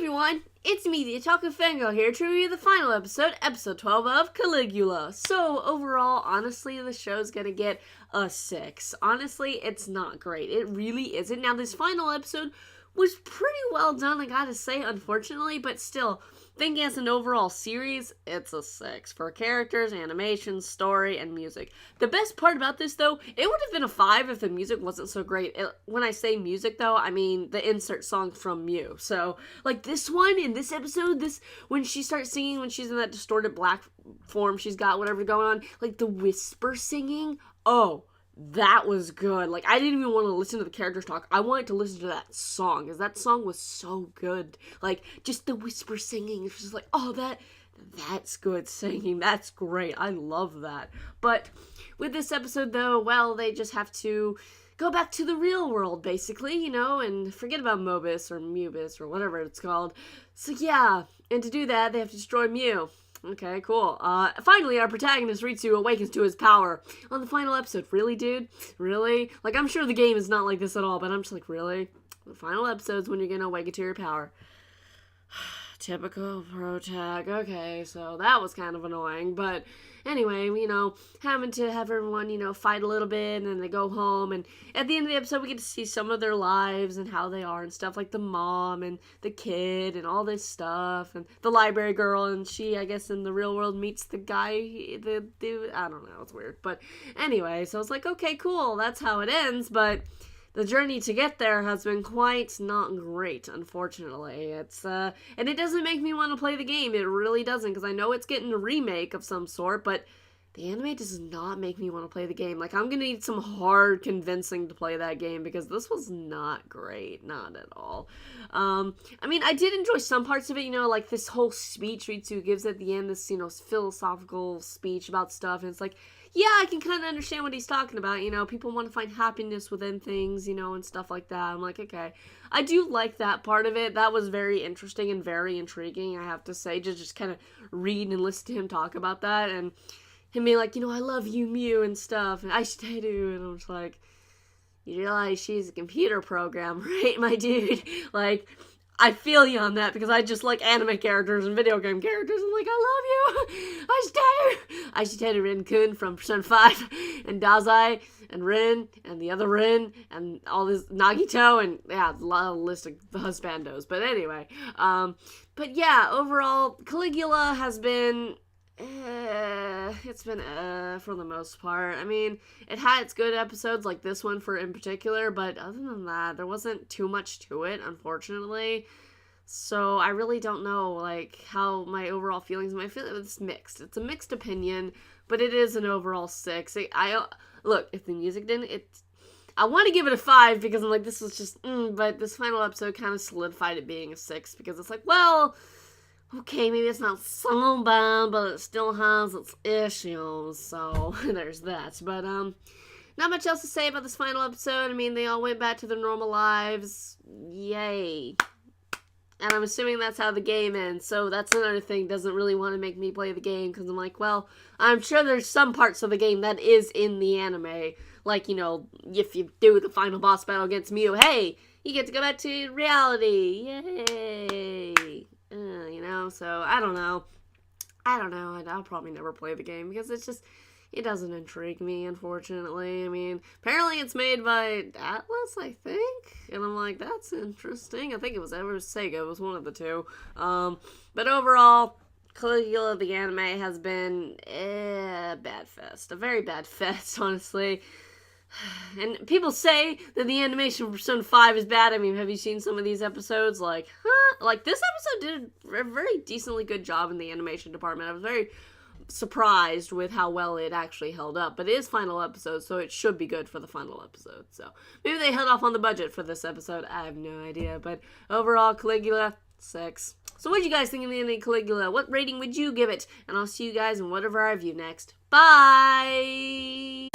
everyone, it's me, the Otaku Fangirl here to review the final episode, episode 12 of Caligula. So, overall, honestly, the show's gonna get a 6. Honestly, it's not great. It really isn't. Now, this final episode was pretty well done, I gotta say, unfortunately, but still, thinking as an overall series, it's a 6 for characters, animation, story, and music. The best part about this, though, it would have been a 5 if the music wasn't so great. When I say music, though, I mean the insert song from Mew. So, like, this one, in this episode, when she starts singing, when she's in that distorted black form, she's got whatever going on, like, the whisper singing, oh, that was good. Like, I didn't even want to listen to the characters talk. I wanted to listen to that song, because that song was so good. Like, just the whisper singing. It's just like, oh, that's good singing. That's great. I love that. But with this episode, though, well, they just have to go back to the real world, basically, you know, and forget about Mobus or Mubus or whatever it's called. So, yeah, and to do that, they have to destroy Mew. Okay, cool. Finally, our protagonist, Ritsu, awakens to his power on the final episode. Really, dude? Really? Like, I'm sure the game is not like this at all, but I'm just like, really? The final episode's when you're gonna awaken to your power. Typical protag. Okay, so that was kind of annoying, but anyway, you know, having to have everyone, you know, fight a little bit, and then they go home, and at the end of the episode, we get to see some of their lives and how they are and stuff, like the mom and the kid and all this stuff, and the library girl, and she, I guess, in the real world meets the guy, the dude, I don't know, it's weird, but anyway, so it's like, okay, cool, that's how it ends, but the journey to get there has been quite not great, unfortunately. And it doesn't make me want to play the game. It really doesn't, because I know it's getting a remake of some sort, but the anime does not make me want to play the game. Like, I'm gonna need some hard convincing to play that game, because this was not great. Not at all. I mean, I did enjoy some parts of it, you know, like this whole speech Ritsu gives at the end, this, you know, philosophical speech about stuff, and it's like, yeah, I can kind of understand what he's talking about, you know, people want to find happiness within things, you know, and stuff like that. I'm like, okay, I do like that part of it. That was very interesting and very intriguing, I have to say, to just kind of read and listen to him talk about that, and him being like, you know, I love you, Mew, and stuff, and I stay do, and I'm just like, you realize she's a computer program, right, my dude? Like, I feel you on that, because I just like anime characters and video game characters. I'm like, I love you! I stay Rin-kun from Persona 5, and Dazai, and Rin, and the other Rin, and all this Nagito, and yeah, a lot of list of husbandos. But anyway, but yeah, overall, Caligula has been it's been for the most part. I mean, it had its good episodes, like this one in particular, but other than that, there wasn't too much to it, unfortunately. So I really don't know, like, how my overall feelings. It's mixed. It's a mixed opinion, but it is an overall 6. Look, if the music didn't, I want to give it a 5, because I'm like, this was just, but this final episode kind of solidified it being a 6, because it's like, well, okay, maybe it's not so bad, but it still has its issues, so there's that. But, not much else to say about this final episode. I mean, they all went back to their normal lives. Yay. And I'm assuming that's how the game ends, so that's another thing. Doesn't really want to make me play the game, because I'm like, well, I'm sure there's some parts of the game that is in the anime. Like, you know, if you do the final boss battle against Mew, hey, you get to go back to reality. Yay. You know, so I don't know. I'll probably never play the game, because it's just, it doesn't intrigue me, unfortunately. I mean, apparently it's made by Atlas, I think, and I'm like, that's interesting. I think it was Sega, it was one of the two. But overall, Caligula the anime has been a very bad fest, honestly. And people say that the animation for Persona 5 is bad. I mean, have you seen some of these episodes? Like, Like, this episode did a very decently good job in the animation department. I was very surprised with how well it actually held up. But it is final episode, so it should be good for the final episode. So, maybe they held off on the budget for this episode. I have no idea. But overall, Caligula, 6. So what did you guys think of the ending of Caligula? What rating would you give it? And I'll see you guys in whatever I review next. Bye!